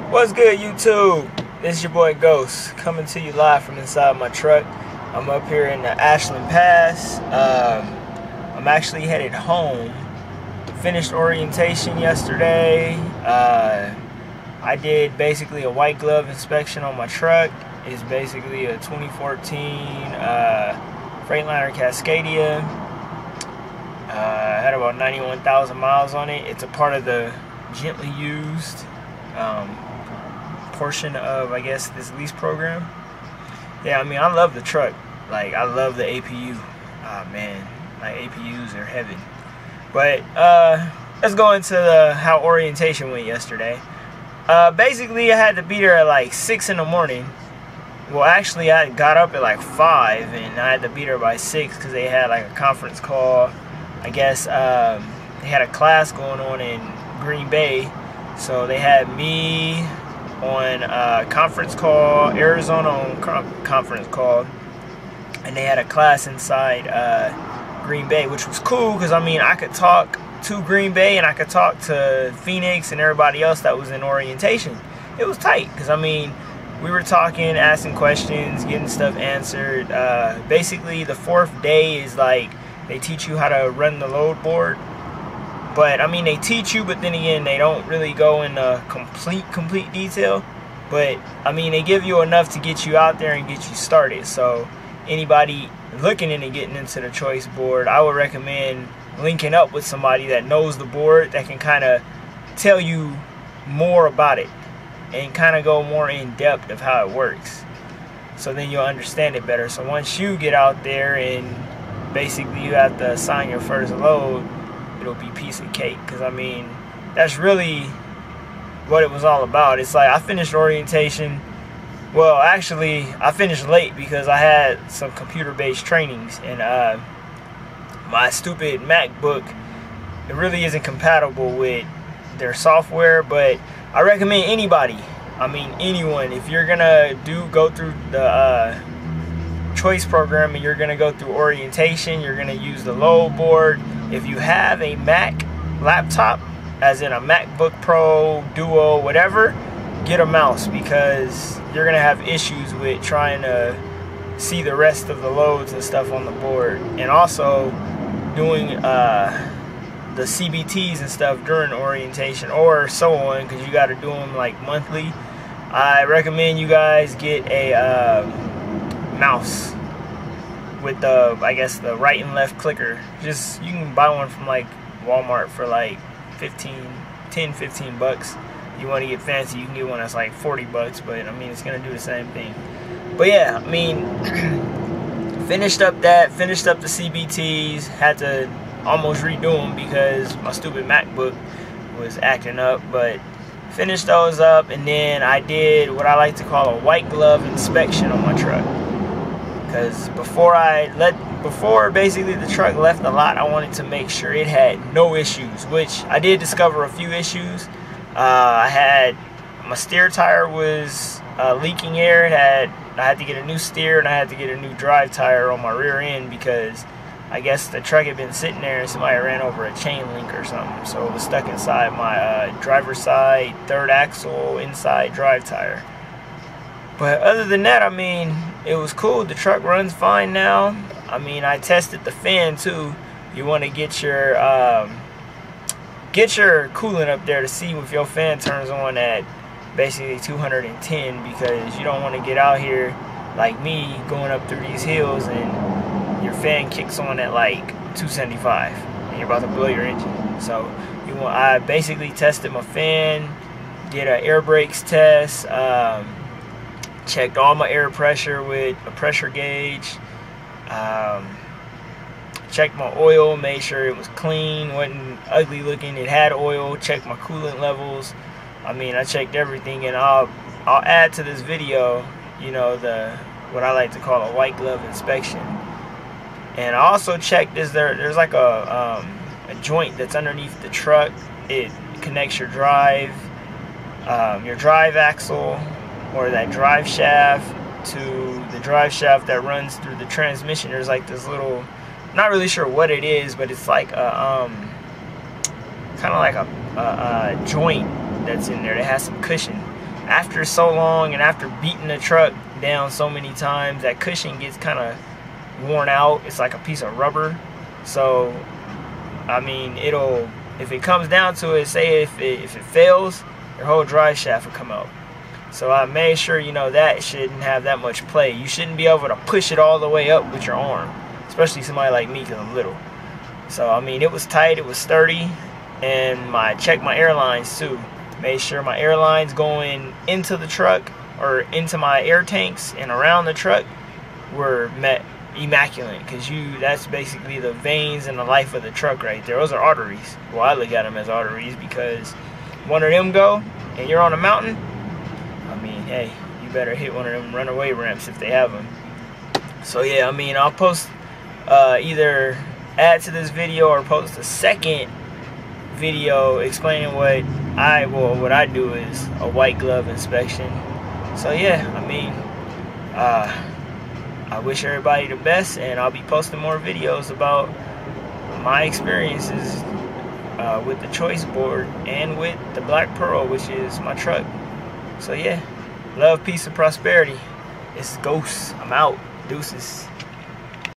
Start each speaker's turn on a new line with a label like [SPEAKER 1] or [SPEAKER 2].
[SPEAKER 1] What's good, YouTube? This is your boy Ghost coming to you live from inside my truck. I'm up here in the Ashland Pass. I'm actually headed home. Finished orientation yesterday. I did basically a white glove inspection on my truck. It's basically a 2014 Freightliner Cascadia. Had about 91,000 miles on it. It's a part of the gently used portion of, I guess, this lease program. Yeah, I mean, I love the truck. Like, I love the APU. Ah, man, like, APUs are heaven. But let's go into how orientation went yesterday. Basically, I had to be there at like 6 in the morning. Well, actually, I got up at like 5, and I had to be there by 6 because they had like a conference call. I guess they had a class going on in Green Bay, so they had me on conference call, Arizona on conference call, and they had a class inside Green Bay, which was cool because, I mean, I could talk to Green Bay and I could talk to Phoenix and everybody else that was in orientation. It was tight because, I mean, we were talking, asking questions, getting stuff answered. Basically, the 4th day is like they teach you how to run the load board. But, I mean, they teach you, but then again, they don't really go into complete detail. But, I mean, they give you enough to get you out there and get you started. So, anybody looking into getting into the choice board, I would recommend linking up with somebody that knows the board, that can kind of tell you more about it and kind of go more in depth of how it works. So then you'll understand it better. So once you get out there and basically you have to assign your first load, it'll be piece of cake. Because, I mean, that's really what it was all about. It's like I finished orientation. Well, actually, I finished late because I had some computer-based trainings, and my stupid MacBook, it really isn't compatible with their software. But I recommend anybody, I mean anyone, if you're gonna go through the choice program and you're gonna go through orientation, you're gonna use the load board. If you have a Mac laptop, as in a MacBook Pro, Duo, whatever, get a mouse, because you're gonna have issues with trying to see the rest of the loads and stuff on the board, and also doing the CBTs and stuff during orientation or so on, because you got to do them like monthly. I recommend you guys get a mouse with the, I guess, the right and left clicker. Just, you can buy one from like Walmart for like 10-15 bucks. You want to get fancy, you can get one that's like 40 bucks, but I mean, it's gonna do the same thing. But yeah, I mean, finished up the CBTs, had to almost redo them because my stupid MacBook was acting up, but finished those up, and then I did what I like to call a white glove inspection on my truck. Because before basically the truck left the lot, I wanted to make sure it had no issues, which I did discover a few issues. I had, my steer tire was leaking air. I had to get a new steer, and I had to get a new drive tire on my rear end because I guess the truck had been sitting there and somebody ran over a chain link or something. So it was stuck inside my driver's side third axle inside drive tire. But other than that, I mean, it was cool. The truck runs fine now. I mean, I tested the fan too. You want to get your coolant up there to see if your fan turns on at basically 210, because you don't want to get out here like me going up through these hills and your fan kicks on at like 275 and you're about to blow your engine. So I basically tested my fan, did an air brakes test, checked all my air pressure with a pressure gauge, checked my oil, made sure it was clean, wasn't ugly looking, it had oil, checked my coolant levels. I mean, I checked everything, and I'll add to this video, you know, what I like to call a white glove inspection. And I also checked, there's like a joint that's underneath the truck. It connects your drive axle, or that drive shaft, to the drive shaft that runs through the transmission. There's like this little, not really sure what it is, but it's like a kind of like a joint that's in there that has some cushion, after so long and after beating the truck down so many times, that cushion gets kind of worn out. It's like a piece of rubber. So I mean, if it comes down to it, say if it fails, your whole drive shaft will come out. So I made sure, you know, that shouldn't have that much play. You shouldn't be able to push it all the way up with your arm, especially somebody like me because I'm little. So I mean, it was tight, it was sturdy, and I checked my airlines too. Made sure my airlines going into the truck or into my air tanks and around the truck were immaculate, because that's basically the veins and the life of the truck right there. Those are arteries. Well, I look at them as arteries, because one of them go and you're on a mountain, I mean, hey, you better hit one of them runaway ramps if they have them. So yeah, I mean, I'll post either add to this video or post a second video explaining what I do is a white glove inspection. So yeah, I mean, I wish everybody the best, and I'll be posting more videos about my experiences with the choice board and with the Black Pearl, which is my truck. So yeah, love, peace, and prosperity. It's Ghost. I'm out. Deuces.